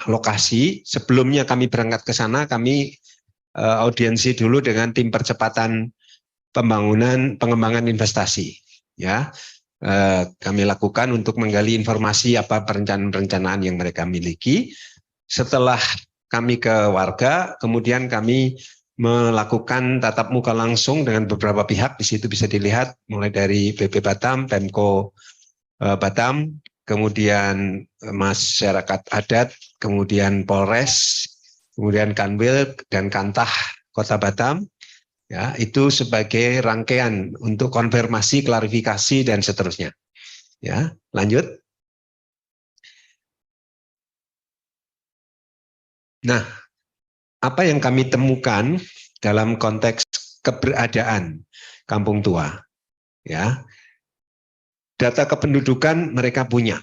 lokasi. Sebelumnya kami berangkat ke sana, kami audiensi dulu dengan tim percepatan pengembangan investasi. Ya, kami lakukan untuk menggali informasi apa perencanaan-perencanaan yang mereka miliki. Setelah kami ke warga, kemudian kami melakukan tatap muka langsung dengan beberapa pihak. Di situ bisa dilihat mulai dari BP Batam, Pemko Batam, kemudian masyarakat adat, kemudian Polres, kemudian Kanwil dan Kantah Kota Batam. Ya, itu sebagai rangkaian untuk konfirmasi, klarifikasi dan seterusnya. Ya, lanjut. Nah, apa yang kami temukan dalam konteks keberadaan kampung tua? Ya, data kependudukan mereka punya.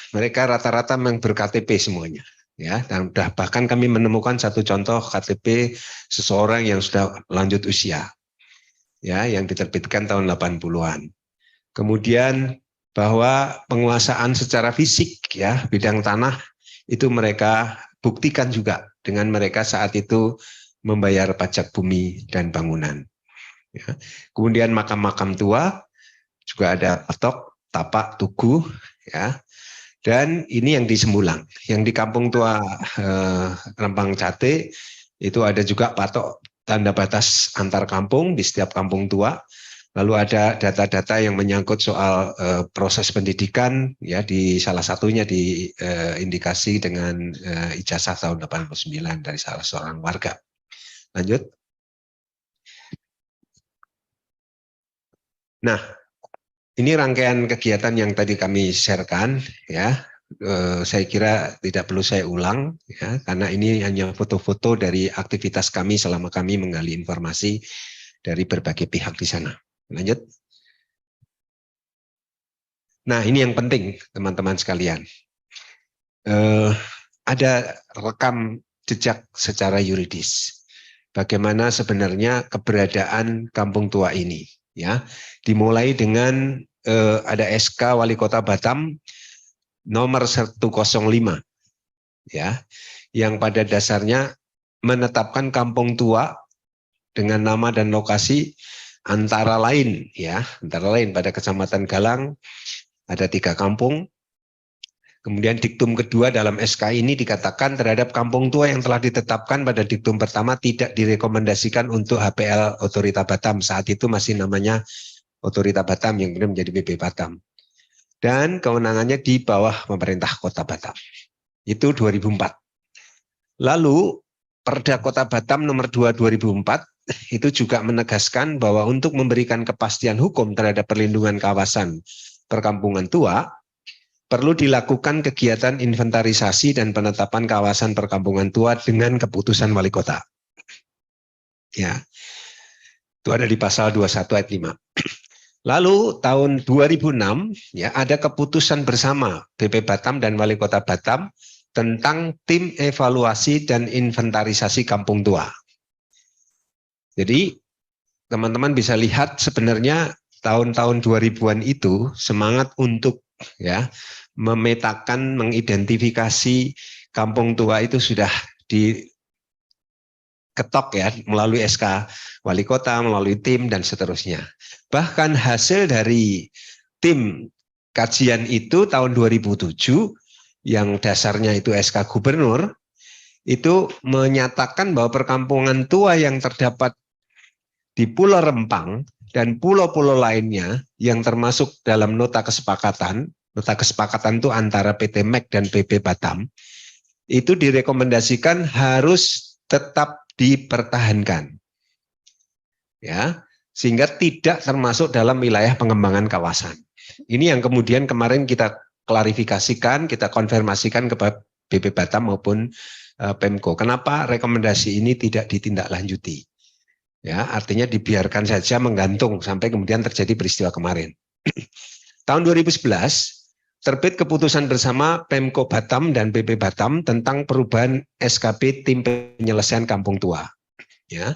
Mereka rata-rata memang ber-KTP semuanya. Ya, dan bahkan kami menemukan satu contoh KTP seseorang yang sudah lanjut usia, ya, yang diterbitkan tahun 80-an. Kemudian bahwa penguasaan secara fisik, ya, bidang tanah itu mereka buktikan juga dengan mereka saat itu membayar pajak bumi dan bangunan. Ya. Kemudian makam-makam tua juga ada patok, tapak, tugu, ya. Dan ini yang di Sembulang, yang di Kampung Tua Rempang Cate itu ada juga patok tanda batas antar kampung di setiap kampung tua. Lalu ada data-data yang menyangkut soal proses pendidikan, ya, di salah satunya diindikasi dengan ijazah tahun 89 dari salah seorang warga. Lanjut. Nah, ini rangkaian kegiatan yang tadi kami sharekan, ya. Saya kira tidak perlu saya ulang, ya, karena ini hanya foto-foto dari aktivitas kami selama kami menggali informasi dari berbagai pihak di sana. Lanjut. Nah, ini yang penting, teman-teman sekalian. Ada rekam jejak secara yuridis. Bagaimana sebenarnya keberadaan kampung tua ini, ya. Dimulai dengan ada SK Wali Kota Batam nomor 105, ya, yang pada dasarnya menetapkan kampung tua dengan nama dan lokasi antara lain, ya, antara lain pada Kecamatan Galang ada 3 kampung. Kemudian diktum kedua dalam SK ini dikatakan terhadap kampung tua yang telah ditetapkan pada diktum pertama tidak direkomendasikan untuk HPL Otorita Batam. Saat itu masih namanya Otorita Batam yang kemudian menjadi BP Batam. Dan kewenangannya di bawah pemerintah Kota Batam. Itu 2004. Lalu Perda Kota Batam nomor 2 2004 itu juga menegaskan bahwa untuk memberikan kepastian hukum terhadap perlindungan kawasan perkampungan tua, perlu dilakukan kegiatan inventarisasi dan penetapan kawasan perkampungan tua dengan keputusan wali kota. Ya, itu ada di pasal 21 ayat 5. Lalu tahun 2006 ya ada keputusan bersama BP Batam dan Wali Kota Batam tentang tim evaluasi dan inventarisasi kampung tua. Jadi teman-teman bisa lihat sebenarnya tahun-tahun 2000-an itu semangat untuk, ya, memetakan, mengidentifikasi kampung tua itu sudah diketok, ya, melalui SK Wali Kota, melalui tim dan seterusnya. Bahkan hasil dari tim kajian itu tahun 2007 yang dasarnya itu SK Gubernur itu menyatakan bahwa perkampungan tua yang terdapat di Pulau Rempang dan pulau-pulau lainnya yang termasuk dalam nota kesepakatan itu antara PT MEK dan BP Batam, itu direkomendasikan harus tetap dipertahankan, ya, sehingga tidak termasuk dalam wilayah pengembangan kawasan. Ini yang kemudian kemarin kita klarifikasikan, kita konfirmasikan kepada BP Batam maupun Pemko. Kenapa rekomendasi ini tidak ditindaklanjuti? Ya, artinya dibiarkan saja menggantung sampai kemudian terjadi peristiwa kemarin. Tahun 2011 terbit keputusan bersama Pemko Batam dan BP Batam tentang perubahan SKP tim penyelesaian kampung tua. Ya.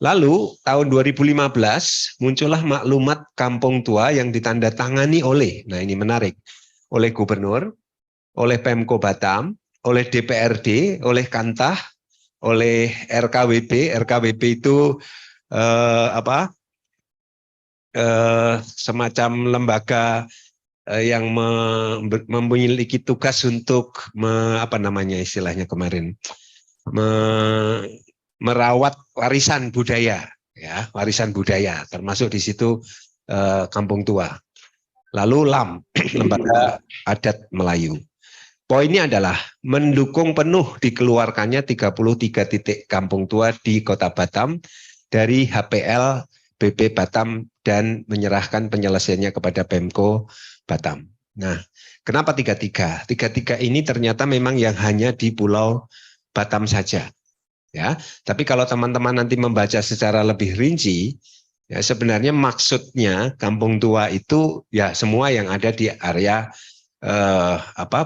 Lalu tahun 2015 muncullah maklumat kampung tua yang ditandatangani oleh, nah ini menarik, oleh Gubernur, oleh Pemko Batam, oleh DPRD, oleh Kantah, oleh RKWB. RKWB itu semacam lembaga yang memiliki tugas untuk apa namanya istilahnya kemarin, merawat warisan budaya, ya, warisan budaya, termasuk di situ Kampung Tua. Lalu LAM, Lembaga Adat Melayu. Poinnya adalah mendukung penuh dikeluarkannya 33 titik kampung tua di Kota Batam dari HPL BP Batam dan menyerahkan penyelesaiannya kepada Pemko Batam. Nah, kenapa 33? 33 ini ternyata memang yang hanya di Pulau Batam saja. Ya, tapi kalau teman-teman nanti membaca secara lebih rinci, ya sebenarnya maksudnya kampung tua itu ya semua yang ada di area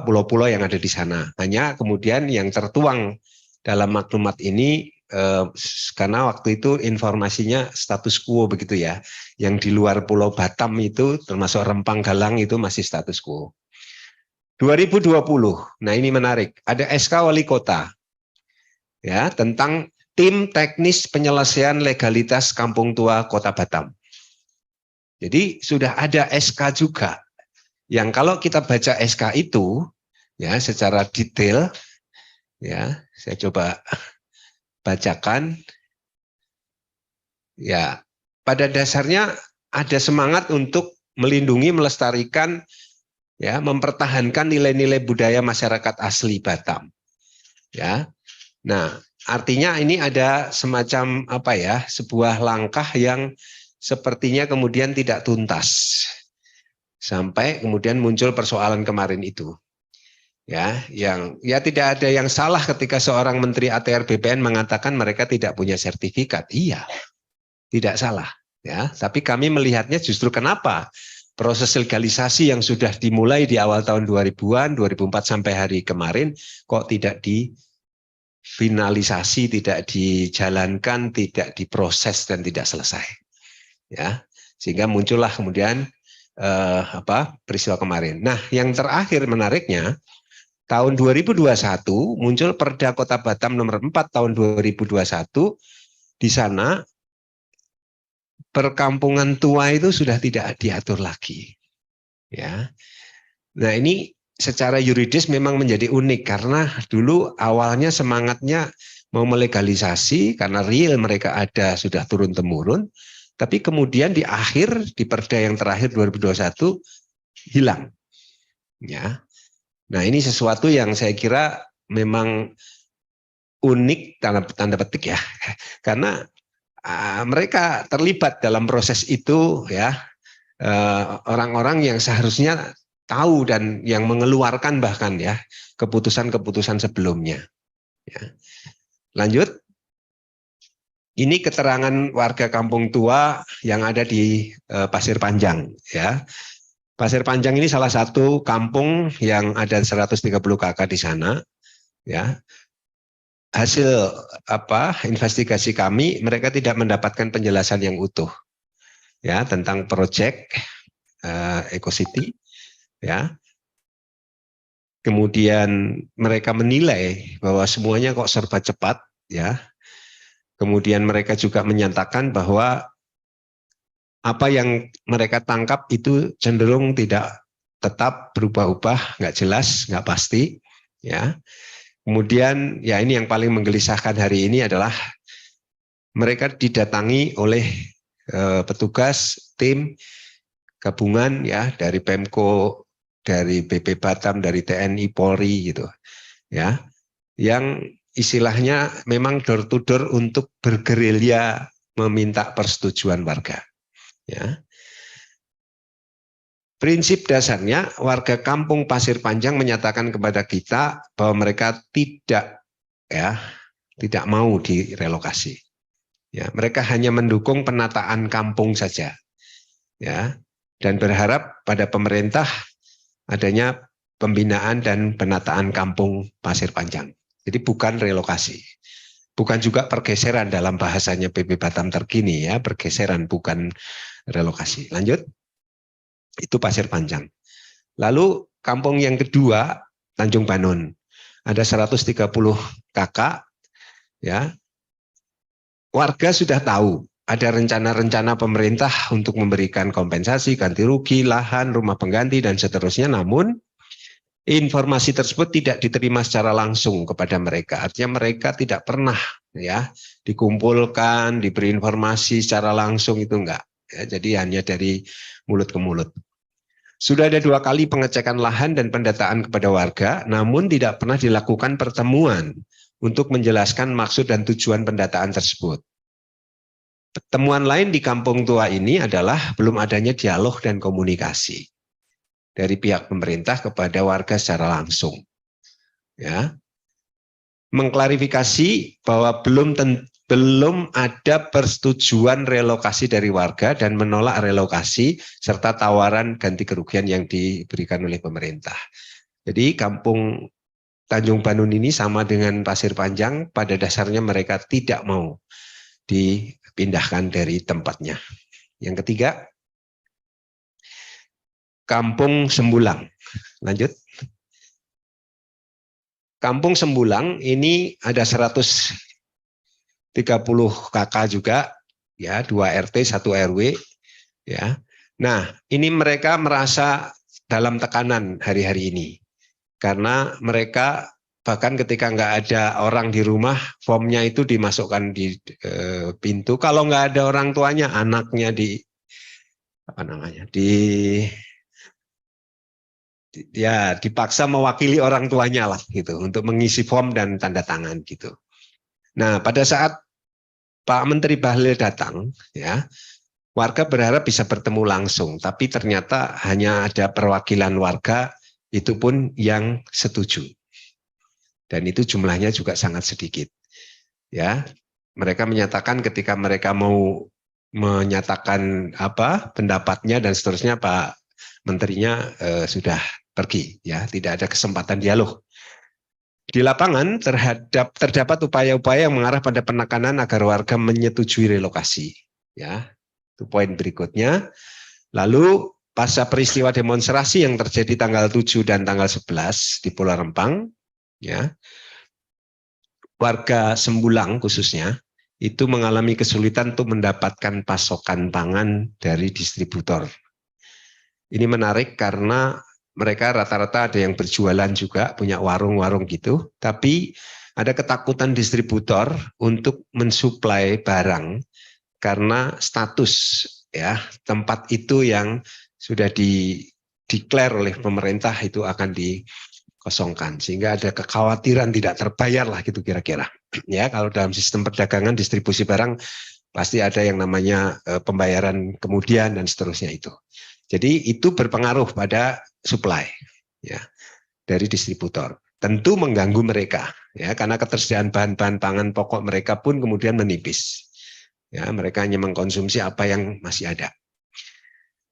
pulau-pulau yang ada di sana. Hanya kemudian yang tertuang dalam maklumat ini karena waktu itu informasinya status quo begitu ya. Yang di luar Pulau Batam itu termasuk Rempang Galang itu masih status quo. 2020. Nah, ini menarik. Ada SK Wali Kota ya tentang tim teknis penyelesaian legalitas Kampung Tua Kota Batam. Jadi sudah ada SK juga. Yang kalau kita baca SK itu ya secara detail, ya saya coba bacakan. Ya, pada dasarnya ada semangat untuk melindungi, melestarikan, ya, mempertahankan nilai-nilai budaya masyarakat asli Batam. Ya, nah artinya ini ada semacam apa ya, sebuah langkah yang sepertinya kemudian tidak tuntas. Sampai kemudian muncul persoalan kemarin itu. Ya, yang ya tidak ada yang salah ketika seorang Menteri ATR BPN mengatakan mereka tidak punya sertifikat. Iya, tidak salah. Ya, tapi kami melihatnya justru kenapa proses legalisasi yang sudah dimulai di awal tahun 2000-an, 2004 sampai hari kemarin kok tidak difinalisasi, tidak dijalankan, tidak diproses dan tidak selesai. Ya, sehingga muncullah kemudian peristiwa kemarin. Nah, yang terakhir menariknya, tahun 2021 muncul Perda Kota Batam nomor 4 tahun 2021. Di sana perkampungan tua itu sudah tidak diatur lagi. Ya. Nah, ini secara yuridis memang menjadi unik karena dulu awalnya semangatnya mau melegalisasi karena real mereka ada sudah turun temurun. Tapi kemudian di akhir, di Perda yang terakhir 2021, hilang. Ya. Nah, ini sesuatu yang saya kira memang unik, tanda petik ya. Karena mereka terlibat dalam proses itu, ya, orang-orang yang seharusnya tahu dan yang mengeluarkan bahkan ya keputusan-keputusan sebelumnya. Ya. Lanjut. Ini keterangan warga Kampung Tua yang ada di Pasir Panjang, ya. Pasir Panjang ini salah satu kampung yang ada 130 KK di sana, ya. Hasil investigasi kami, mereka tidak mendapatkan penjelasan yang utuh, ya, tentang proyek EcoCity, ya. Kemudian mereka menilai bahwa semuanya kok serba cepat, ya. Kemudian mereka juga menyatakan bahwa apa yang mereka tangkap itu cenderung tidak tetap berubah-ubah, nggak jelas, nggak pasti. Ya. Kemudian ya ini yang paling menggelisahkan hari ini adalah mereka didatangi oleh petugas tim gabungan ya dari Pemko, dari BP Batam, dari TNI, Polri gitu, ya, yang istilahnya memang door to door untuk bergerilya meminta persetujuan warga. Ya. Prinsip dasarnya warga Kampung Pasir Panjang menyatakan kepada kita bahwa mereka tidak mau direlokasi. Ya, mereka hanya mendukung penataan kampung saja. Ya, dan berharap pada pemerintah adanya pembinaan dan penataan kampung Pasir Panjang. Jadi bukan relokasi. Bukan juga pergeseran dalam bahasanya PP Batam terkini ya, pergeseran bukan relokasi. Lanjut. Itu Pasir Panjang. Lalu kampung yang kedua Tanjung Banon. ada 130 kakak, ya. Warga sudah tahu ada rencana-rencana pemerintah untuk memberikan kompensasi, ganti rugi, lahan, rumah pengganti, dan seterusnya. Namun informasi tersebut tidak diterima secara langsung kepada mereka. Artinya mereka tidak pernah ya dikumpulkan, diberi informasi secara langsung, itu enggak. Ya, jadi hanya dari mulut ke mulut. Sudah ada 2 kali pengecekan lahan dan pendataan kepada warga, namun tidak pernah dilakukan pertemuan untuk menjelaskan maksud dan tujuan pendataan tersebut. Temuan lain di Kampung Tua ini adalah belum adanya dialog dan komunikasi dari pihak pemerintah kepada warga secara langsung. Ya, mengklarifikasi bahwa belum ada persetujuan relokasi dari warga dan menolak relokasi serta tawaran ganti kerugian yang diberikan oleh pemerintah. Jadi Kampung Tanjung Banun ini sama dengan Pasir Panjang, pada dasarnya mereka tidak mau dipindahkan dari tempatnya. Yang ketiga, Kampung Sembulang. Lanjut. Kampung Sembulang ini ada 130 KK juga, ya, 2 RT, 1 RW, ya. Nah, ini mereka merasa dalam tekanan hari-hari ini, karena mereka bahkan ketika nggak ada orang di rumah, formnya itu dimasukkan di pintu. Kalau nggak ada orang tuanya, anaknya dipaksa mewakili orang tuanya lah gitu untuk mengisi form dan tanda tangan gitu. Nah, pada saat Pak Menteri Bahlil datang, ya, warga berharap bisa bertemu langsung, tapi ternyata hanya ada perwakilan warga, itu pun yang setuju. Dan itu jumlahnya juga sangat sedikit. Ya, mereka menyatakan ketika mereka mau menyatakan pendapatnya dan seterusnya, Pak Menterinya sudah pergi, ya, tidak ada kesempatan dialog. Di lapangan terdapat upaya-upaya yang mengarah pada penekanan agar warga menyetujui relokasi, ya. Itu poin berikutnya. Lalu pasca peristiwa demonstrasi yang terjadi tanggal 7 dan tanggal 11 di Pulau Rempang, ya, warga Sembulang khususnya itu mengalami kesulitan untuk mendapatkan pasokan pangan dari distributor. Ini menarik karena mereka rata-rata ada yang berjualan juga, punya warung-warung gitu, tapi ada ketakutan distributor untuk mensuplai barang karena status, ya, tempat itu yang sudah dideklar oleh pemerintah itu akan dikosongkan, sehingga ada kekhawatiran tidak terbayar lah gitu kira-kira. Ya, kalau dalam sistem perdagangan distribusi barang pasti ada yang namanya pembayaran kemudian dan seterusnya itu. Jadi itu berpengaruh pada supply, ya, dari distributor. Tentu mengganggu mereka, ya, karena ketersediaan bahan-bahan pangan pokok mereka pun kemudian menipis. Ya, mereka hanya mengkonsumsi apa yang masih ada.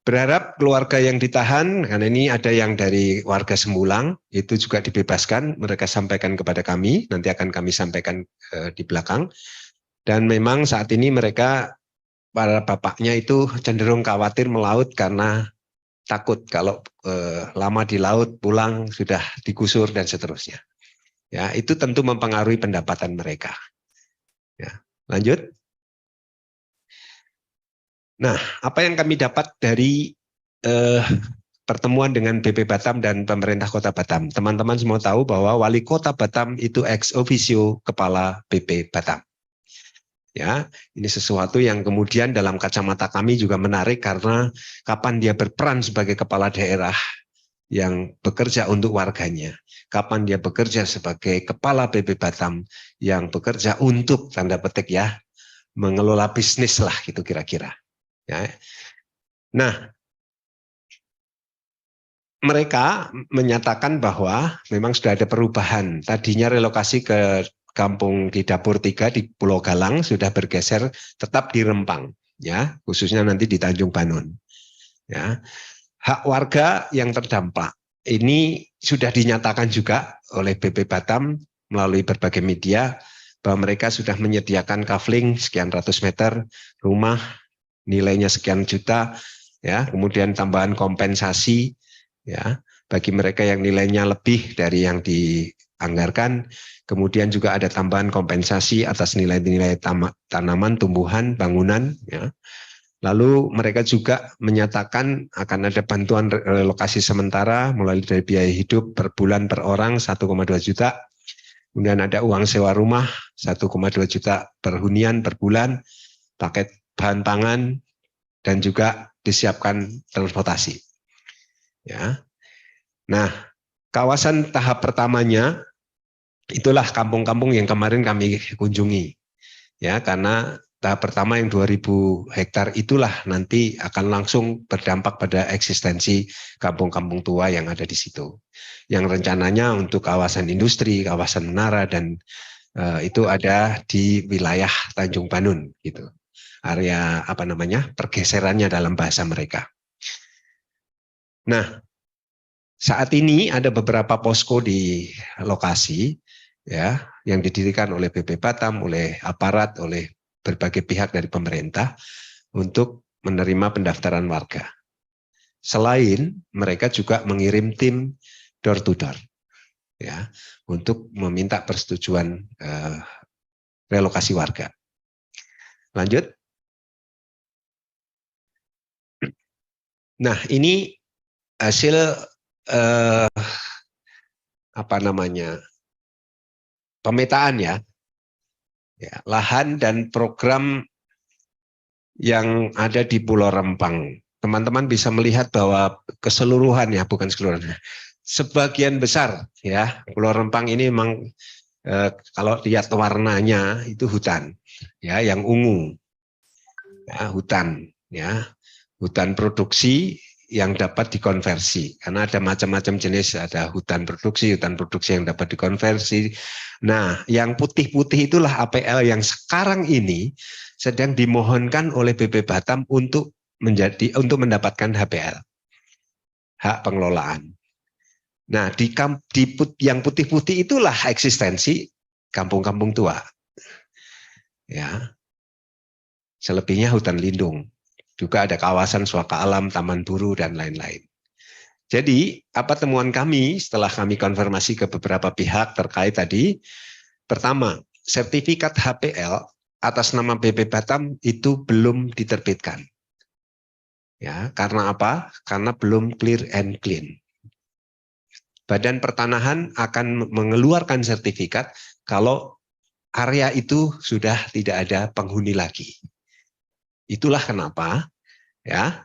Berharap keluarga yang ditahan, karena ini ada yang dari warga Sembulang, itu juga dibebaskan, mereka sampaikan kepada kami, nanti akan kami sampaikan di belakang. Dan memang saat ini mereka, para bapaknya itu cenderung khawatir melaut karena takut kalau lama di laut pulang sudah digusur dan seterusnya. Ya, itu tentu mempengaruhi pendapatan mereka. Ya, lanjut. Nah, apa yang kami dapat dari pertemuan dengan BP Batam dan pemerintah Kota Batam? Teman-teman semua tahu bahwa Wali Kota Batam itu ex officio Kepala BP Batam. Ya, ini sesuatu yang kemudian dalam kacamata kami juga menarik karena kapan dia berperan sebagai kepala daerah yang bekerja untuk warganya, kapan dia bekerja sebagai kepala BP Batam yang bekerja untuk, tanda petik ya, mengelola bisnis lah gitu kira-kira. Ya. Nah, mereka menyatakan bahwa memang sudah ada perubahan. Tadinya relokasi ke kampung di Dapur 3 di Pulau Galang sudah bergeser tetap di Rempang, ya, khususnya nanti di Tanjung Banun. Ya. Hak warga yang terdampak ini sudah dinyatakan juga oleh BP Batam melalui berbagai media bahwa mereka sudah menyediakan kafling sekian ratus meter rumah nilainya sekian juta, ya, kemudian tambahan kompensasi, ya, bagi mereka yang nilainya lebih dari yang anggarkan. Kemudian juga ada tambahan kompensasi atas nilai-nilai tanaman, tumbuhan, bangunan. Ya. Lalu mereka juga menyatakan akan ada bantuan relokasi sementara mulai dari biaya hidup per bulan per orang 1,2 juta. Kemudian ada uang sewa rumah 1,2 juta per hunian per bulan, paket bahan pangan, dan juga disiapkan transportasi. Ya. Nah, kawasan tahap pertamanya itulah kampung-kampung yang kemarin kami kunjungi. Ya, karena tahap pertama yang 2.000 hektar itulah nanti akan langsung berdampak pada eksistensi kampung-kampung tua yang ada di situ. Yang rencananya untuk kawasan industri, kawasan menara, dan itu ada di wilayah Tanjung Banun gitu. Area apa namanya? Pergeserannya dalam bahasa mereka. Nah, saat ini ada beberapa posko di lokasi ya yang didirikan oleh BP Batam, oleh aparat, oleh berbagai pihak dari pemerintah untuk menerima pendaftaran warga. Selain mereka juga mengirim tim door to door ya untuk meminta persetujuan relokasi warga. Lanjut. Nah, ini hasil apa namanya? Pemetaan ya. Lahan dan program yang ada di Pulau Rempang. Teman-teman bisa melihat bahwa keseluruhan ya, bukan keseluruhan, sebagian besar ya Pulau Rempang ini memang kalau lihat warnanya itu hutan ya, yang ungu ya, hutan produksi yang dapat dikonversi karena ada macam-macam jenis, ada hutan produksi yang dapat dikonversi. Nah, yang putih-putih itulah APL yang sekarang ini sedang dimohonkan oleh BP Batam untuk mendapatkan HPL, hak pengelolaan. Nah, yang putih-putih itulah eksistensi kampung-kampung tua. Ya. Selebihnya hutan lindung. Juga ada kawasan suaka alam, taman buru, dan lain-lain. Jadi, apa temuan kami setelah kami konfirmasi ke beberapa pihak terkait tadi? Pertama, sertifikat HPL atas nama BP Batam itu belum diterbitkan. Ya, karena apa? Karena belum clear and clean. Badan Pertanahan akan mengeluarkan sertifikat kalau area itu sudah tidak ada penghuni lagi. Itulah kenapa ya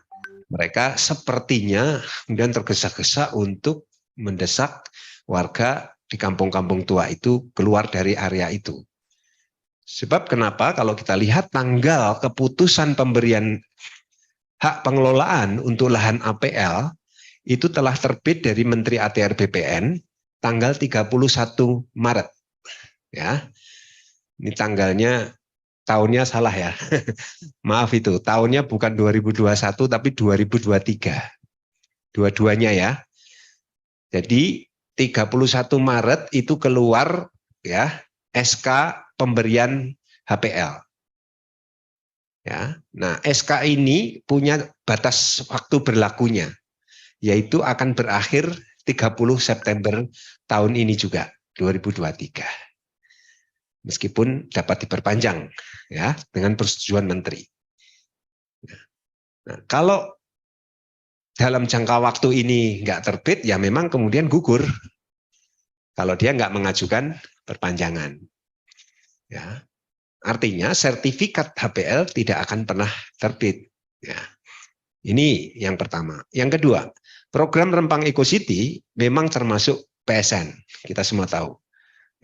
mereka sepertinya kemudian tergesa-gesa untuk mendesak warga di kampung-kampung tua itu keluar dari area itu. Sebab kenapa? Kalau kita lihat tanggal keputusan pemberian hak pengelolaan untuk lahan APL itu telah terbit dari Menteri ATR BPN tanggal 31 Maret. Ya. Ini tanggalnya, tahunnya salah ya. Maaf itu, tahunnya bukan 2021 tapi 2023. Dua-duanya ya. Jadi 31 Maret itu keluar ya SK pemberian HPL. Ya. Nah, SK ini punya batas waktu berlakunya, yaitu akan berakhir 30 September tahun ini juga, 2023. Meskipun dapat diperpanjang ya dengan persetujuan menteri. Nah, kalau dalam jangka waktu ini nggak terbit, ya memang kemudian gugur. Kalau dia nggak mengajukan perpanjangan. Ya. Artinya sertifikat HPL tidak akan pernah terbit. Ya. Ini yang pertama. Yang kedua, program Rempang Eco City memang termasuk PSN. Kita semua tahu.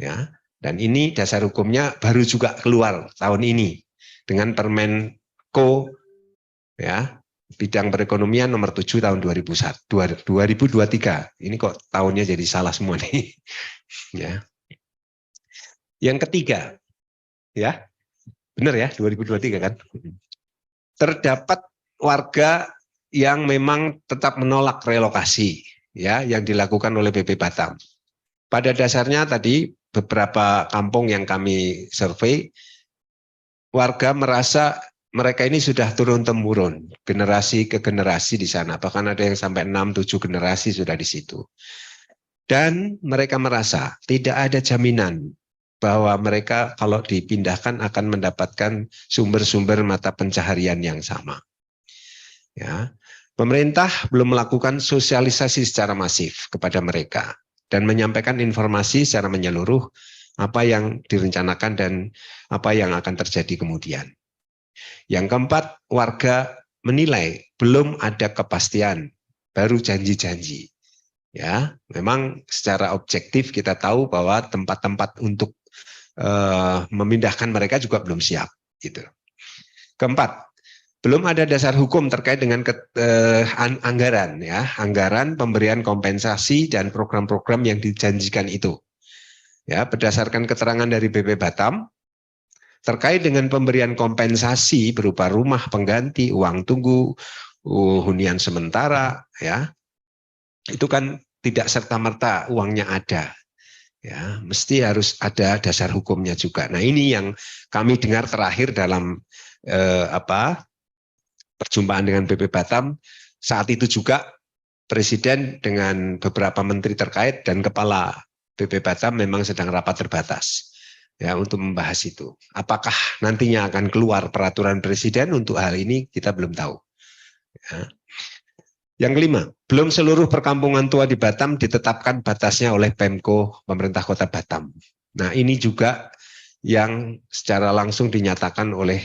Ya. Dan ini dasar hukumnya baru juga keluar tahun ini dengan Permenko ya, bidang perekonomian nomor 7 tahun 2023. Ini kok tahunnya jadi salah semua nih. Ya. Yang ketiga, ya, benar ya, 2023 kan. Terdapat warga yang memang tetap menolak relokasi, ya, yang dilakukan oleh BP Batam. Pada dasarnya tadi beberapa kampung yang kami survei, warga merasa mereka ini sudah turun-temurun, generasi ke generasi di sana. Bahkan ada yang sampai 6-7 generasi sudah di situ. Dan mereka merasa tidak ada jaminan bahwa mereka kalau dipindahkan akan mendapatkan sumber-sumber mata pencaharian yang sama. Ya, pemerintah belum melakukan sosialisasi secara masif kepada mereka dan menyampaikan informasi secara menyeluruh apa yang direncanakan dan apa yang akan terjadi kemudian. Yang keempat, warga menilai belum ada kepastian, baru janji-janji. Ya, memang secara objektif kita tahu bahwa tempat-tempat untuk memindahkan mereka juga belum siap. Gitu. Keempat, belum ada dasar hukum terkait dengan anggaran, ya, anggaran pemberian kompensasi dan program-program yang dijanjikan itu. Ya, berdasarkan keterangan dari BP Batam terkait dengan pemberian kompensasi berupa rumah pengganti, uang tunggu, hunian sementara, ya, itu kan tidak serta-merta uangnya ada. Ya, mesti harus ada dasar hukumnya juga. Nah, ini yang kami dengar terakhir dalam perjumpaan dengan BP Batam. Saat itu juga Presiden dengan beberapa menteri terkait dan kepala BP Batam memang sedang rapat terbatas ya untuk membahas itu. Apakah nantinya akan keluar peraturan Presiden untuk hal ini, kita belum tahu. Ya. Yang kelima, belum seluruh perkampungan tua di Batam ditetapkan batasnya oleh Pemko pemerintah Kota Batam. Nah, ini juga yang secara langsung dinyatakan oleh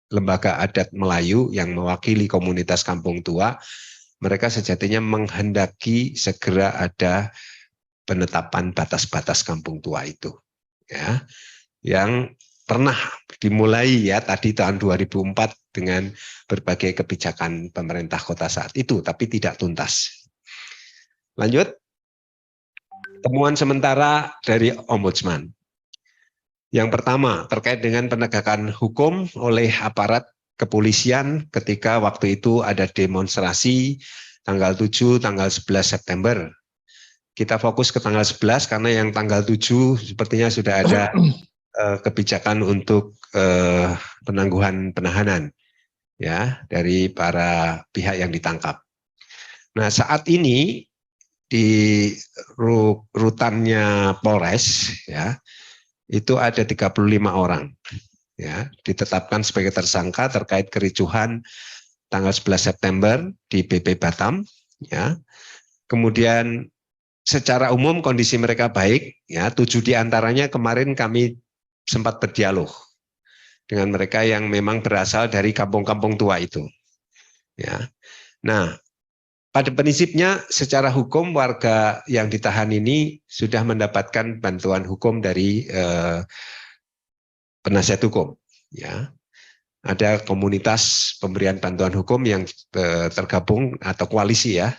lembaga adat Melayu yang mewakili komunitas kampung tua. Mereka sejatinya menghendaki segera ada penetapan batas-batas kampung tua itu. Ya, yang pernah dimulai ya tadi tahun 2004 dengan berbagai kebijakan pemerintah kota saat itu, tapi tidak tuntas. Lanjut, temuan sementara dari Ombudsman. Yang pertama, terkait dengan penegakan hukum oleh aparat kepolisian ketika waktu itu ada demonstrasi tanggal 7, tanggal 11 September. Kita fokus ke tanggal 11 karena yang tanggal 7 sepertinya sudah ada kebijakan untuk penangguhan penahanan ya dari para pihak yang ditangkap. Nah, saat ini di rutannya Polres ya itu ada 35 orang ya ditetapkan sebagai tersangka terkait kericuhan tanggal 11 September di BP Batam ya. Kemudian secara umum kondisi mereka baik ya, 7 diantaranya kemarin kami sempat berdialog dengan mereka yang memang berasal dari kampung-kampung tua itu. Ya. Nah, pada prinsipnya secara hukum warga yang ditahan ini sudah mendapatkan bantuan hukum dari penasihat hukum. Ya. Ada komunitas pemberian bantuan hukum yang tergabung atau koalisi ya,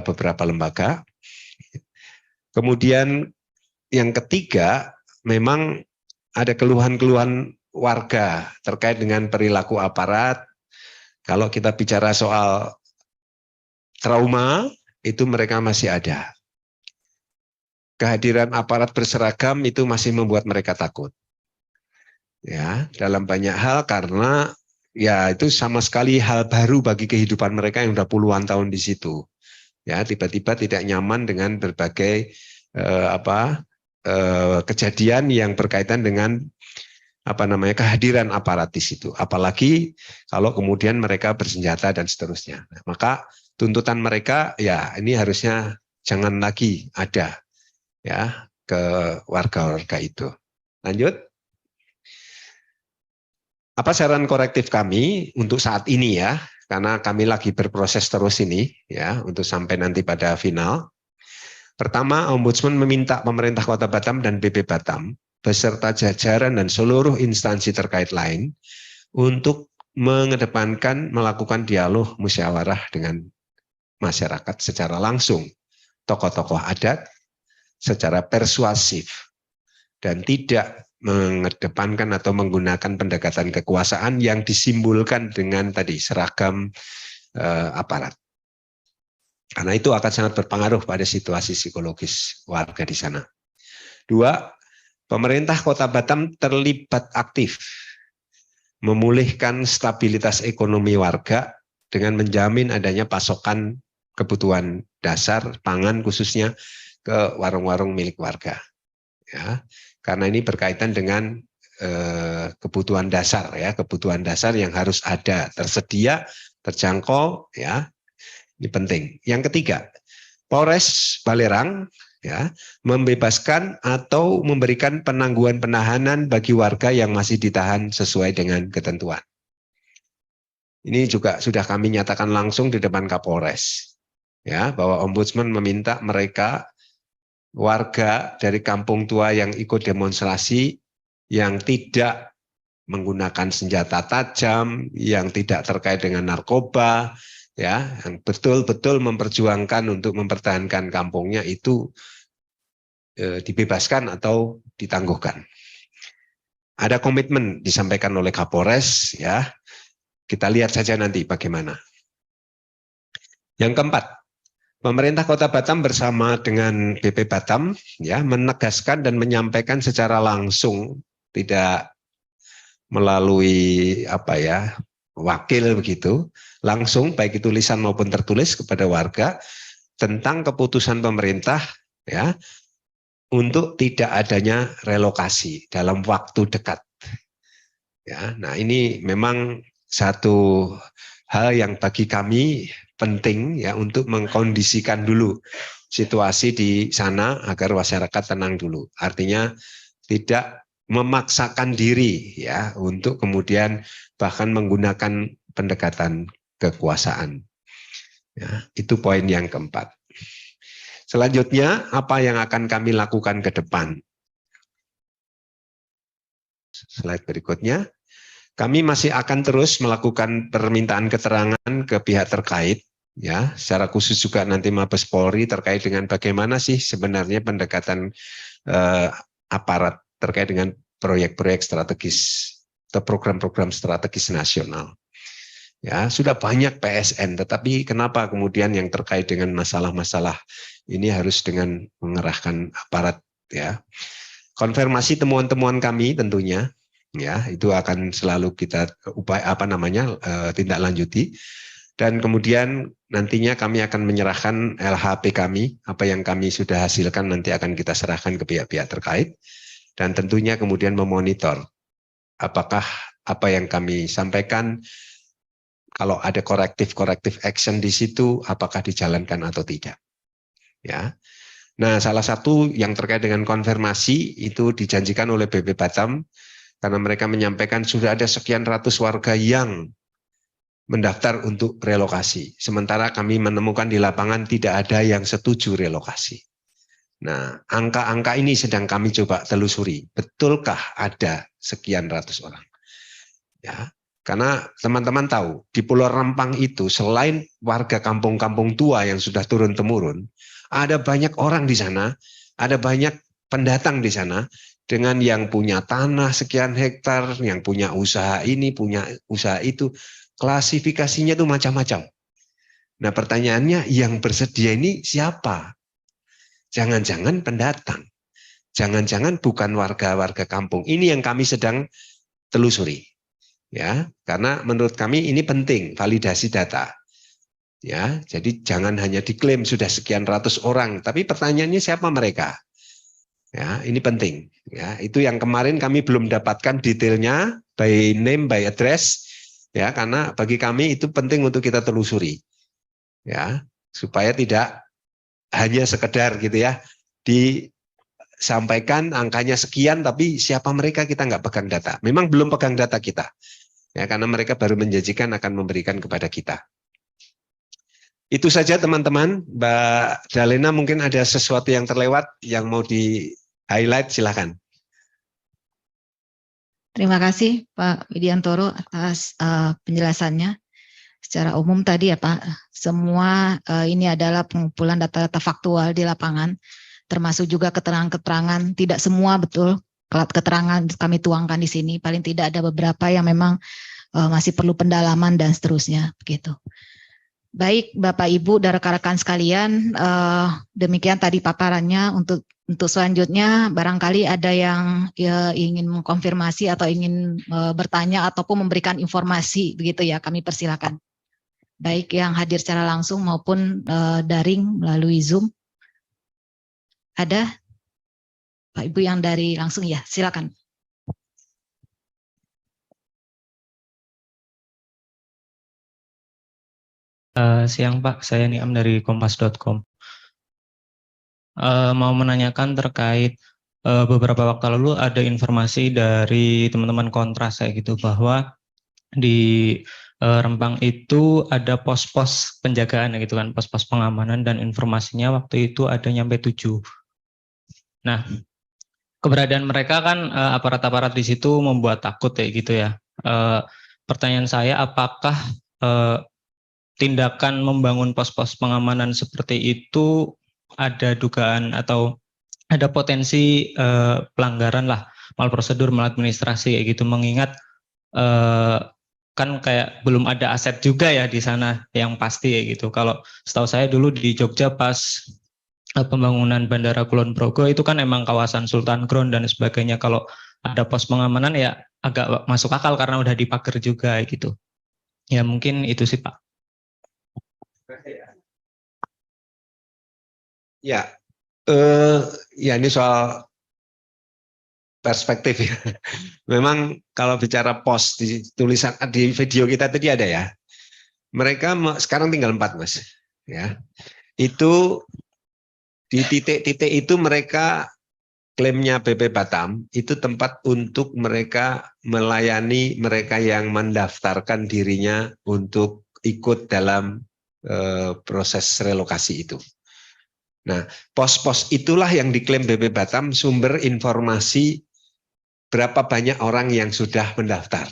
beberapa lembaga. Kemudian yang ketiga, memang ada keluhan-keluhan warga terkait dengan perilaku aparat. Kalau kita bicara soal trauma, itu mereka masih ada. Kehadiran aparat berseragam itu masih membuat mereka takut. Ya, dalam banyak hal karena ya itu sama sekali hal baru bagi kehidupan mereka yang udah puluhan tahun di situ. Ya, tiba-tiba tidak nyaman dengan berbagai kejadian yang berkaitan dengan kehadiran aparat di situ. Apalagi kalau kemudian mereka bersenjata dan seterusnya. Nah, maka tuntutan mereka ya ini harusnya jangan lagi ada ya ke warga-warga itu. Lanjut. Apa saran korektif kami untuk saat ini ya? Karena kami lagi berproses terus ini ya untuk sampai nanti pada final. Pertama, Ombudsman meminta pemerintah Kota Batam dan BP Batam beserta jajaran dan seluruh instansi terkait lain untuk mengedepankan melakukan dialog musyawarah dengan masyarakat secara langsung, tokoh-tokoh adat secara persuasif dan tidak mengedepankan atau menggunakan pendekatan kekuasaan yang disimbolkan dengan tadi seragam aparat. Karena itu akan sangat berpengaruh pada situasi psikologis warga di sana. 2, pemerintah Kota Batam terlibat aktif memulihkan stabilitas ekonomi warga dengan menjamin adanya pasokan kebutuhan dasar pangan khususnya ke warung-warung milik warga. Ya, karena ini berkaitan dengan kebutuhan dasar ya, kebutuhan dasar yang harus ada, tersedia, terjangkau ya. Ini penting. Yang ketiga, Polres Balerang ya membebaskan atau memberikan penangguhan penahanan bagi warga yang masih ditahan sesuai dengan ketentuan. Ini juga sudah kami nyatakan langsung di depan Kapolres ya, bahwa Ombudsman meminta mereka warga dari Kampung Tua yang ikut demonstrasi yang tidak menggunakan senjata tajam, yang tidak terkait dengan narkoba, ya, yang betul-betul memperjuangkan untuk mempertahankan kampungnya itu dibebaskan atau ditangguhkan. Ada komitmen disampaikan oleh Kapolres, ya. Kita lihat saja nanti bagaimana. Yang keempat, pemerintah Kota Batam bersama dengan BP Batam ya menegaskan dan menyampaikan secara langsung, tidak melalui wakil begitu, langsung baik itu tulisan maupun tertulis kepada warga tentang keputusan pemerintah ya untuk tidak adanya relokasi dalam waktu dekat. Ya, nah ini memang satu hal yang bagi kami penting ya untuk mengkondisikan dulu situasi di sana agar masyarakat tenang dulu. Artinya tidak memaksakan diri ya untuk kemudian bahkan menggunakan pendekatan kekuasaan. Ya, itu poin yang keempat. Selanjutnya, apa yang akan kami lakukan ke depan? Slide berikutnya. Kami masih akan terus melakukan permintaan keterangan ke pihak terkait, ya, secara khusus juga nanti Mabes Polri terkait dengan bagaimana sih sebenarnya pendekatan aparat terkait dengan proyek-proyek strategis atau program-program strategis nasional. Ya, sudah banyak PSN, tetapi kenapa kemudian yang terkait dengan masalah-masalah ini harus dengan mengerahkan aparat, ya. Konfirmasi temuan-temuan kami tentunya, ya, itu akan selalu kita tindak lanjuti. Dan kemudian nantinya kami akan menyerahkan LHP kami, apa yang kami sudah hasilkan nanti akan kita serahkan ke pihak-pihak terkait. Dan tentunya kemudian memonitor apakah apa yang kami sampaikan, kalau ada korektif action di situ, apakah dijalankan atau tidak. Ya. Nah, salah satu yang terkait dengan konfirmasi itu dijanjikan oleh BP Batam, karena mereka menyampaikan sudah ada sekian ratus warga yang mendaftar untuk relokasi. Sementara kami menemukan di lapangan tidak ada yang setuju relokasi. Nah, angka-angka ini sedang kami coba telusuri. Betulkah ada sekian ratus orang? Ya, karena teman-teman tahu di Pulau Rempang itu selain warga kampung-kampung tua yang sudah turun-temurun, ada banyak orang di sana, ada banyak pendatang di sana dengan yang punya tanah sekian hektar, yang punya usaha ini, punya usaha itu, klasifikasinya itu macam-macam. Nah, pertanyaannya yang bersedia ini siapa? Jangan-jangan pendatang, jangan-jangan bukan warga-warga kampung. Ini yang kami sedang telusuri, ya, karena menurut kami ini penting validasi data, ya. Jadi jangan hanya diklaim sudah sekian ratus orang, tapi pertanyaannya siapa mereka? Ya, ini penting. Ya, itu yang kemarin kami belum dapatkan detailnya by name, by address, ya, karena bagi kami itu penting untuk kita telusuri, ya, supaya tidak hanya sekedar gitu ya disampaikan angkanya sekian tapi siapa mereka kita nggak pegang data. Memang belum pegang data kita ya karena mereka baru menjanjikan akan memberikan kepada kita. Itu saja teman-teman. Mbak Dalena mungkin ada sesuatu yang terlewat yang mau di highlight, silakan. Terima kasih Pak Widiantoro atas penjelasannya. Secara umum tadi ya Pak, semua ini adalah pengumpulan data-data faktual di lapangan, termasuk juga keterangan-keterangan, tidak semua betul keterangan kami tuangkan di sini, paling tidak ada beberapa yang memang masih perlu pendalaman dan seterusnya, begitu. Baik Bapak Ibu dan rekan-rekan sekalian, demikian tadi paparannya. Untuk selanjutnya barangkali ada yang ingin mengkonfirmasi atau ingin bertanya ataupun memberikan informasi, begitu ya, kami persilakan. baik yang hadir secara langsung maupun daring melalui Zoom. Ada Pak Ibu yang dari langsung ya, silakan. Siang Pak, saya Niam dari kompas.com. Mau menanyakan terkait beberapa waktu lalu ada informasi dari teman-teman Kontras kayak gitu bahwa di Rempang itu ada pos-pos penjagaan gitu kan, pos-pos pengamanan, dan informasinya waktu itu ada nyampe 7. Nah, keberadaan mereka kan aparat-aparat di situ membuat takut kayak gitu ya. Pertanyaan saya, apakah tindakan membangun pos-pos pengamanan seperti itu ada dugaan atau ada potensi pelanggaran lah, malprosedur, maladministrasi kayak gitu, mengingat kan kayak belum ada aset juga ya di sana yang pasti kayak gitu. Kalau setahu saya dulu di Jogja pas pembangunan Bandara Kulon Progo itu kan emang kawasan Sultan Ground dan sebagainya. Kalau ada pos pengamanan ya agak masuk akal karena udah dipagar juga gitu. Ya mungkin itu sih Pak. Ya, ya ini soal perspektif ya. Memang kalau bicara pos di tulisan di video kita tadi ada ya. Mereka sekarang tinggal 4 Mas. Ya, itu di titik-titik itu mereka klaimnya BP Batam itu tempat untuk mereka melayani mereka yang mendaftarkan dirinya untuk ikut dalam proses relokasi itu. Nah, pos-pos itulah yang diklaim BP Batam sumber informasi berapa banyak orang yang sudah mendaftar.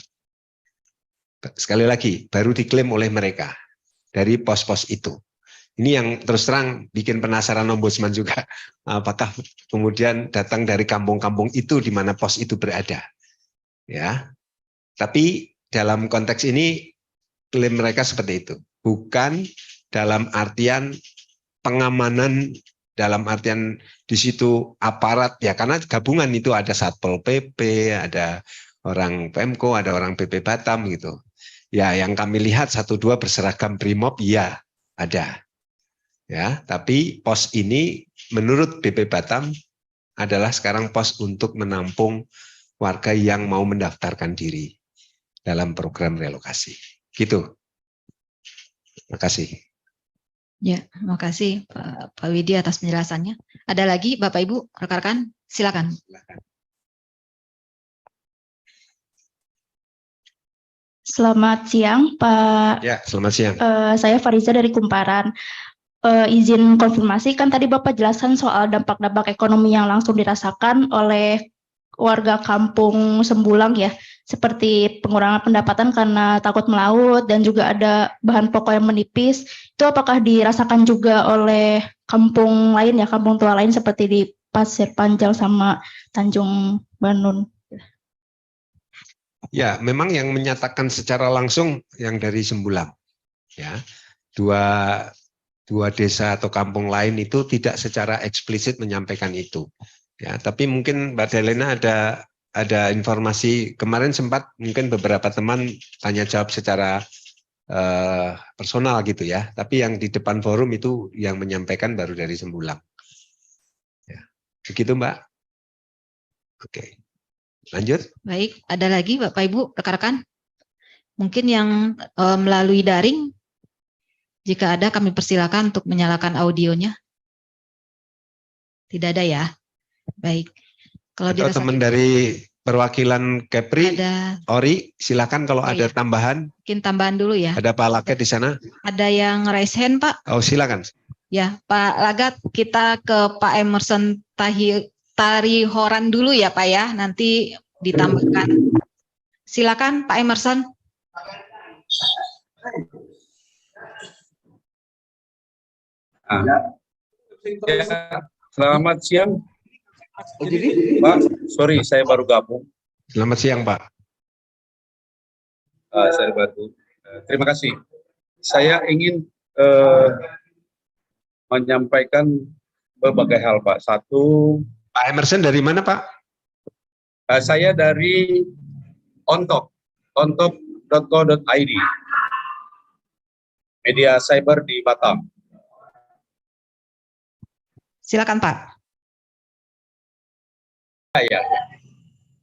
Sekali lagi, baru diklaim oleh mereka dari pos-pos itu. Ini yang terus terang bikin penasaran Ombudsman juga. Apakah kemudian datang dari kampung-kampung itu di mana pos itu berada. Ya. Tapi dalam konteks ini klaim mereka seperti itu. Bukan dalam artian pengamanan, dalam artian di situ aparat, ya karena gabungan itu ada Satpol PP, ada orang Pemko, ada orang BP Batam gitu. Ya yang kami lihat 1-2 berseragam Brimob, ya ada. Ya, tapi pos ini menurut BP Batam adalah sekarang pos untuk menampung warga yang mau mendaftarkan diri dalam program relokasi. Gitu. Terima kasih. Ya, terima kasih Pak Widi atas penjelasannya. Ada lagi Bapak Ibu, rekan-rekan, silakan. Selamat siang Pak. Ya, selamat siang. Saya Fariza dari Kumparan. Izin konfirmasi, kan tadi Bapak jelaskan soal dampak-dampak ekonomi yang langsung dirasakan oleh warga kampung Sembulang ya, seperti pengurangan pendapatan karena takut melaut dan juga ada bahan pokok yang menipis. Itu apakah dirasakan juga oleh kampung lain ya, kampung tua lain seperti di Pasir Panjang sama Tanjung Banun? Ya, memang yang menyatakan secara langsung yang dari Sembulang. Ya, dua desa atau kampung lain itu tidak secara eksplisit menyampaikan itu. Ya, tapi mungkin Mbak Delena ada informasi kemarin sempat mungkin beberapa teman tanya jawab secara personal gitu ya. Tapi yang di depan forum itu yang menyampaikan baru dari Sembulang. Ya, begitu Mbak. Oke, lanjut. Baik, ada lagi Bapak Ibu, rekan-rekan? Mungkin yang melalui daring, jika ada kami persilakan untuk menyalakan audionya. Tidak ada ya? Baik. Kalau atau teman dari perwakilan Kepri, ada, Ori, silakan kalau ada ya, tambahan. mungkin tambahan dulu ya. Ada Pak Lagat di sana. Ada yang raise hand Pak? Oh silakan. Ya Pak Lagat, kita ke Pak Emerson Tarihoran dulu ya Pak ya. Nanti ditambahkan. Silakan Pak Emerson. Ya, selamat siang. Pak, sorry saya baru gabung. Selamat siang Pak. Saya Batu. Terima kasih. Saya ingin menyampaikan berbagai hal Pak. Satu, Pak Emerson dari mana Pak? Saya dari ontop.co.id. media cyber di Batam. Silakan Pak.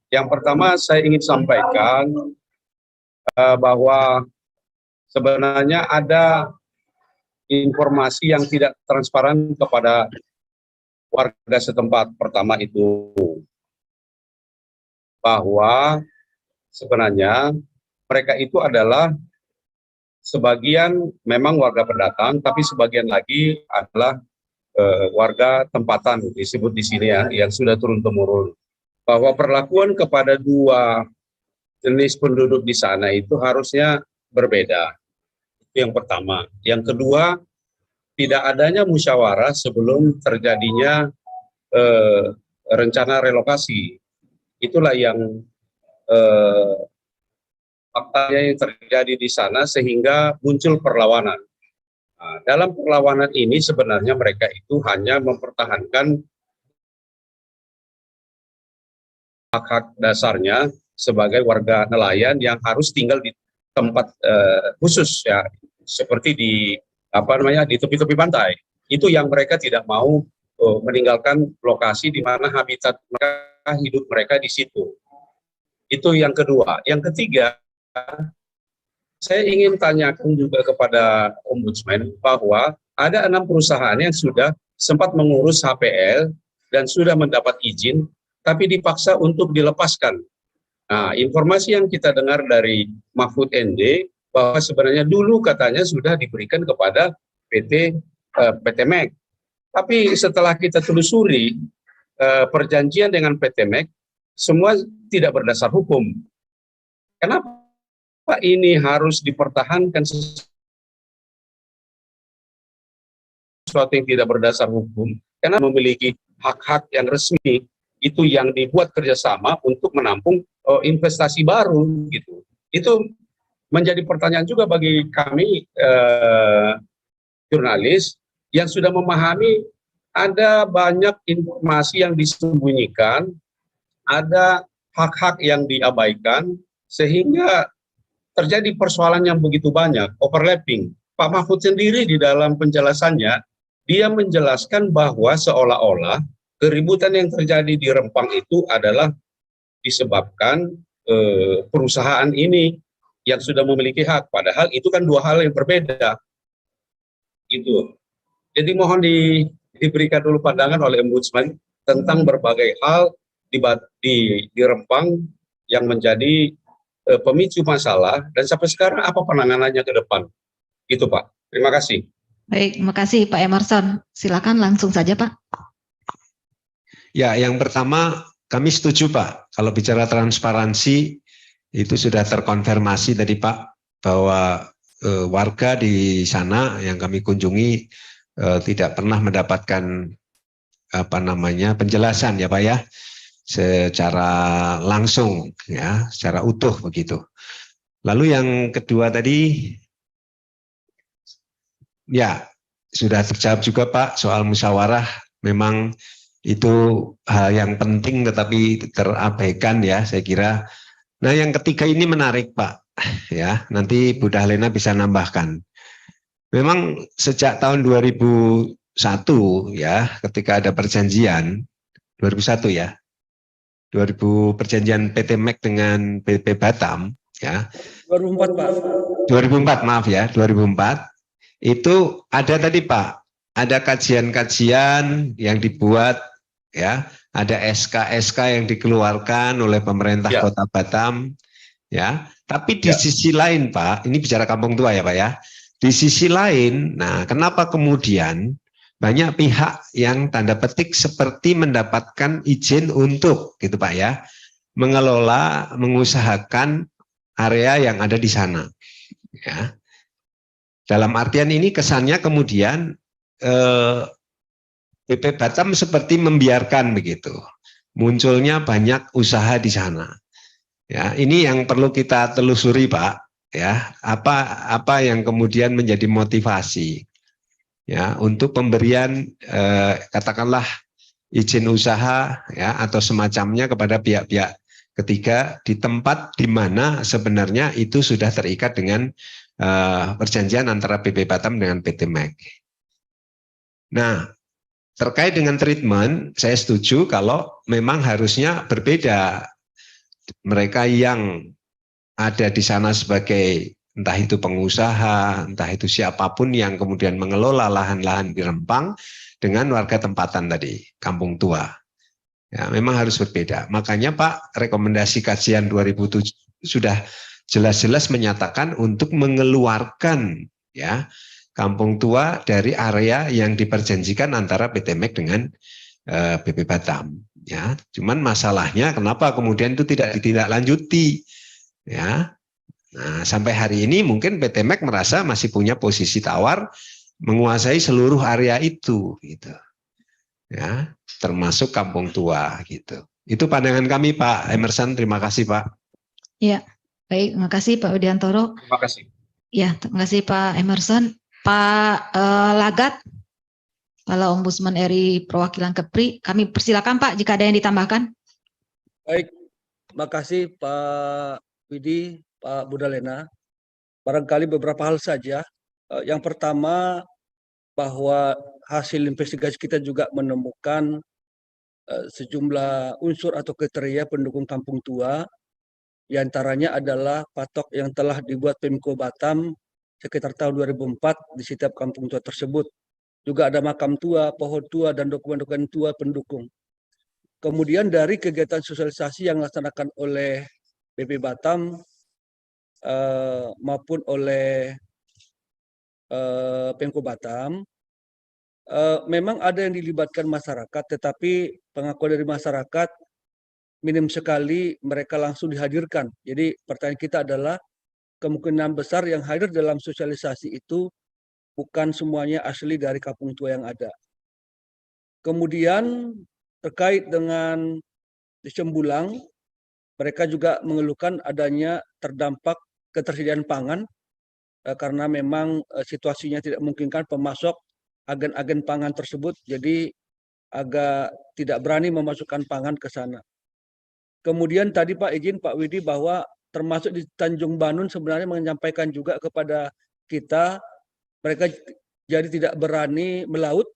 Yang pertama saya ingin sampaikan bahwa sebenarnya ada informasi yang tidak transparan kepada warga setempat. Pertama itu bahwa sebenarnya mereka itu adalah sebagian memang warga pendatang, tapi sebagian lagi adalah warga tempatan, disebut di sini ya, yang sudah turun-temurun. Bahwa perlakuan kepada dua jenis penduduk di sana itu harusnya berbeda. Itu yang pertama. Yang kedua, tidak adanya musyawarah sebelum terjadinya rencana relokasi. Itulah yang faktanya yang terjadi di sana sehingga muncul perlawanan. Nah, dalam perlawanan ini sebenarnya mereka itu hanya mempertahankan hak-hak dasarnya sebagai warga nelayan yang harus tinggal di tempat khusus ya, seperti di di tepi-tepi pantai. Itu yang mereka tidak mau meninggalkan lokasi di mana habitat mereka, hidup mereka di situ. Itu yang kedua. Yang ketiga, saya ingin tanyakan juga kepada Ombudsman bahwa ada 6 perusahaan yang sudah sempat mengurus HPL dan sudah mendapat izin, tapi dipaksa untuk dilepaskan. Nah, informasi yang kita dengar dari Mahfud ND bahwa sebenarnya dulu katanya sudah diberikan kepada PT MEK. Tapi setelah kita telusuri perjanjian dengan PT MEK, semua tidak berdasar hukum. Kenapa ini harus dipertahankan sesuatu yang tidak berdasar hukum? Karena memiliki hak-hak yang resmi, itu yang dibuat kerjasama untuk menampung investasi baru gitu. Itu menjadi pertanyaan juga bagi kami jurnalis yang sudah memahami ada banyak informasi yang disembunyikan, ada hak-hak yang diabaikan, sehingga terjadi persoalan yang begitu banyak, overlapping. Pak Mahfud sendiri di dalam penjelasannya, dia menjelaskan bahwa seolah-olah keributan yang terjadi di Rempang itu adalah disebabkan perusahaan ini yang sudah memiliki hak, padahal itu kan dua hal yang berbeda. Gitu. Jadi mohon diberikan dulu pandangan oleh Ombudsman tentang berbagai hal di Rempang yang menjadi pemicu masalah dan sampai sekarang apa penanganannya ke depan. Gitu Pak. Terima kasih. Baik, terima kasih Pak Emerson. Silakan langsung saja Pak. Ya, yang pertama kami setuju Pak, kalau bicara transparansi itu sudah terkonfirmasi tadi Pak, bahwa warga di sana yang kami kunjungi tidak pernah mendapatkan penjelasan ya Pak ya, secara langsung ya, secara utuh begitu. Lalu yang kedua tadi, ya sudah terjawab juga Pak soal musyawarah, memang itu hal yang penting tetapi terabaikan ya saya kira. Nah yang ketiga ini menarik Pak, ya nanti Bu Dahlena bisa nambahkan. Memang sejak tahun 2001 ya, ketika ada perjanjian 2001 ya, 2000 perjanjian PT MEK dengan BP Batam ya. 2004 Pak. 2004 maaf ya, 2004 itu ada tadi Pak, ada kajian-kajian yang dibuat ya, ada SK-SK yang dikeluarkan oleh pemerintah Ya. Kota Batam ya. Tapi di sisi lain Pak, ini bicara kampung tua ya Pak ya. Di sisi lain, nah kenapa kemudian banyak pihak yang tanda petik seperti mendapatkan izin untuk gitu Pak ya, mengelola, mengusahakan area yang ada di sana ya. Dalam artian ini kesannya kemudian BP Batam seperti membiarkan begitu, munculnya banyak usaha di sana. Ya, ini yang perlu kita telusuri Pak. Ya, apa yang kemudian menjadi motivasi ya untuk pemberian katakanlah izin usaha ya atau semacamnya kepada pihak-pihak ketiga di tempat di mana sebenarnya itu sudah terikat dengan perjanjian antara BP Batam dengan PT MEG. Nah, terkait dengan treatment, saya setuju kalau memang harusnya berbeda. Mereka yang ada di sana sebagai entah itu pengusaha, entah itu siapapun yang kemudian mengelola lahan-lahan di Rempang dengan warga tempatan tadi, kampung tua. Ya, memang harus berbeda. Makanya Pak, rekomendasi kajian 2007 sudah jelas-jelas menyatakan untuk mengeluarkan ya kampung tua dari area yang diperjanjikan antara PT MEG dengan BP Batam. Ya, cuman masalahnya kenapa kemudian itu tidak ditindaklanjuti? Ya, nah sampai hari ini mungkin PT MEG merasa masih punya posisi tawar menguasai seluruh area itu, gitu. Ya, termasuk kampung tua, gitu. Itu pandangan kami, Pak Emerson. Terima kasih, Pak. Ya, baik. Terima kasih Pak Widiantoro. Terima kasih. Ya, terima kasih Pak Emerson. Pak Lagat, Kepala Ombudsman RI Perwakilan Kepri, kami persilakan Pak jika ada yang ditambahkan. Baik, terima kasih Pak Widi, Pak Budalena. Barangkali beberapa hal saja. Yang pertama, bahwa hasil investigasi kita juga menemukan sejumlah unsur atau kriteria pendukung kampung tua. Di antaranya adalah patok yang telah dibuat Pemko Batam sekitar tahun 2004 di setiap kampung tua tersebut. Juga ada makam tua, pohon tua, dan dokumen-dokumen tua pendukung. Kemudian dari kegiatan sosialisasi yang dilaksanakan oleh BP Batam maupun oleh Pemko Batam, memang ada yang dilibatkan masyarakat, tetapi pengakuan dari masyarakat minim sekali mereka langsung dihadirkan. Jadi pertanyaan kita adalah kemungkinan besar yang hadir dalam sosialisasi itu bukan semuanya asli dari kampung tua yang ada. Kemudian terkait dengan di Sembulang, mereka juga mengeluhkan adanya terdampak ketersediaan pangan karena memang situasinya tidak memungkinkan pemasok agen-agen pangan tersebut, jadi agak tidak berani memasukkan pangan ke sana. Kemudian tadi Pak izin Pak Widi bahwa termasuk di Tanjung Banun sebenarnya menyampaikan juga kepada kita, mereka jadi tidak berani melaut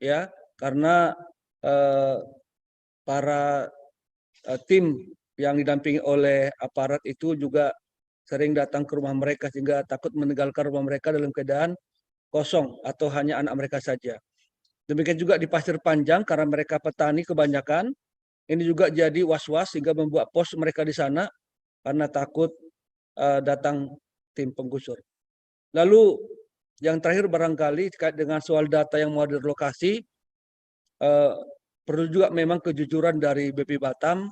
ya karena para tim yang didampingi oleh aparat itu juga sering datang ke rumah mereka sehingga takut meninggalkan rumah mereka dalam keadaan kosong atau hanya anak mereka saja. Demikian juga di Pasir Panjang karena mereka petani kebanyakan, ini juga jadi was-was sehingga membuat pos mereka di sana karena takut datang tim penggusur. Lalu yang terakhir barangkali terkait dengan soal data yang mau direlokasi, perlu juga memang kejujuran dari BP Batam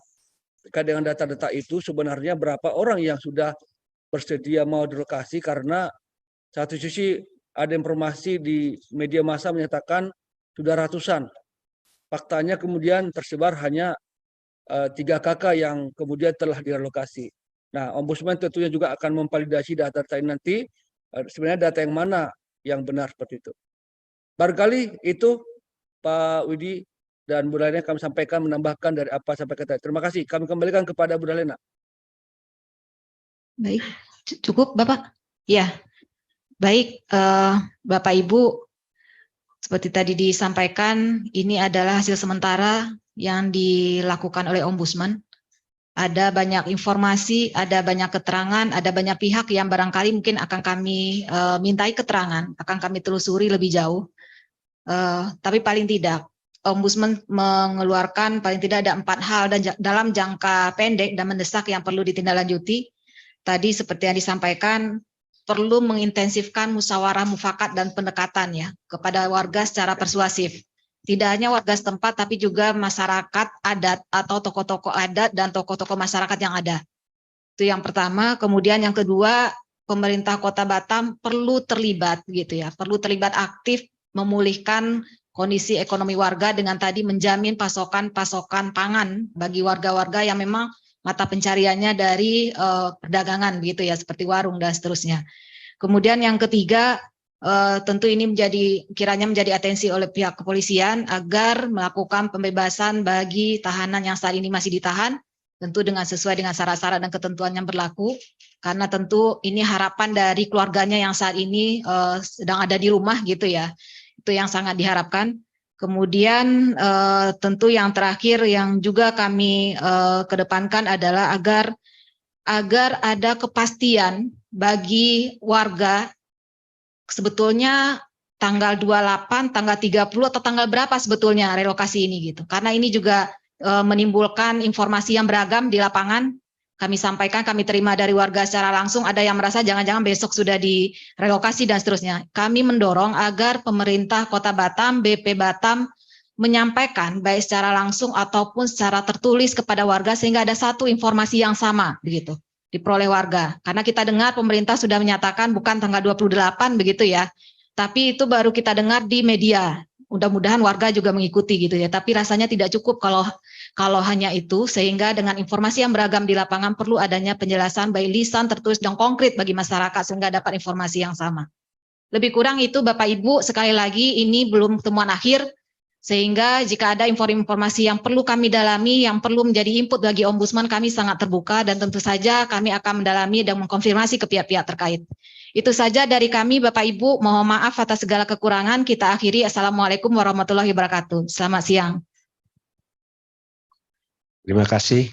terkait dengan data-data itu sebenarnya berapa orang yang sudah bersedia mau direlokasi, karena satu sisi ada informasi di media massa menyatakan sudah ratusan. Faktanya kemudian tersebar hanya 3 kakak yang kemudian telah direlokasi. Nah, Ombudsman tentunya juga akan memvalidasi data-data ini nanti, sebenarnya data yang mana yang benar seperti itu. Barangkali itu Pak Widi dan Bu Dalena kami sampaikan menambahkan dari apa sampai tadi. Terima kasih. Kami kembalikan kepada Bu Dalena. Baik, cukup Bapak? Ya, baik Bapak Ibu, seperti tadi disampaikan, ini adalah hasil sementara yang dilakukan oleh Ombudsman. Ada banyak informasi, ada banyak keterangan, ada banyak pihak yang barangkali mungkin akan kami mintai keterangan, akan kami telusuri lebih jauh. Tapi paling tidak, Ombudsman mengeluarkan paling tidak ada 4 hal dan dalam jangka pendek dan mendesak yang perlu ditindaklanjuti. Tadi seperti yang disampaikan, perlu mengintensifkan musyawarah mufakat dan pendekatan ya kepada warga secara persuasif. Tidak hanya warga setempat, tapi juga masyarakat adat atau tokoh-tokoh adat dan tokoh-tokoh masyarakat yang ada. Itu yang pertama. Kemudian yang kedua, pemerintah Kota Batam perlu terlibat gitu ya, perlu terlibat aktif memulihkan kondisi ekonomi warga dengan tadi menjamin pasokan pangan bagi warga-warga yang memang mata pencariannya dari perdagangan gitu ya, seperti warung dan seterusnya. Kemudian yang ketiga, tentu ini kiranya menjadi atensi oleh pihak kepolisian agar melakukan pembebasan bagi tahanan yang saat ini masih ditahan tentu dengan sesuai dengan syarat-syarat dan ketentuan yang berlaku, karena tentu ini harapan dari keluarganya yang saat ini sedang ada di rumah gitu ya, itu yang sangat diharapkan. Kemudian tentu yang terakhir yang juga kami kedepankan adalah agar ada kepastian bagi warga sebetulnya tanggal 28, tanggal 30 atau tanggal berapa sebetulnya relokasi ini gitu. Karena ini juga menimbulkan informasi yang beragam di lapangan. Kami sampaikan, kami terima dari warga secara langsung, ada yang merasa jangan-jangan besok sudah direlokasi dan seterusnya. Kami mendorong agar pemerintah Kota Batam, BP Batam, menyampaikan baik secara langsung ataupun secara tertulis kepada warga sehingga ada satu informasi yang sama begitu diperoleh warga. Karena kita dengar pemerintah sudah menyatakan bukan tanggal 28 begitu ya. Tapi itu baru kita dengar di media. Mudah-mudahan warga juga mengikuti gitu ya. Tapi rasanya tidak cukup kalau hanya itu, sehingga dengan informasi yang beragam di lapangan perlu adanya penjelasan baik lisan, tertulis, dan konkret bagi masyarakat sehingga dapat informasi yang sama. Lebih kurang itu Bapak Ibu, sekali lagi ini belum temuan akhir, sehingga jika ada informasi yang perlu kami dalami, yang perlu menjadi input bagi Ombudsman, kami sangat terbuka dan tentu saja kami akan mendalami dan mengkonfirmasi ke pihak-pihak terkait. Itu saja dari kami Bapak Ibu, mohon maaf atas segala kekurangan, kita akhiri. Assalamualaikum warahmatullahi wabarakatuh. Selamat siang. Terima kasih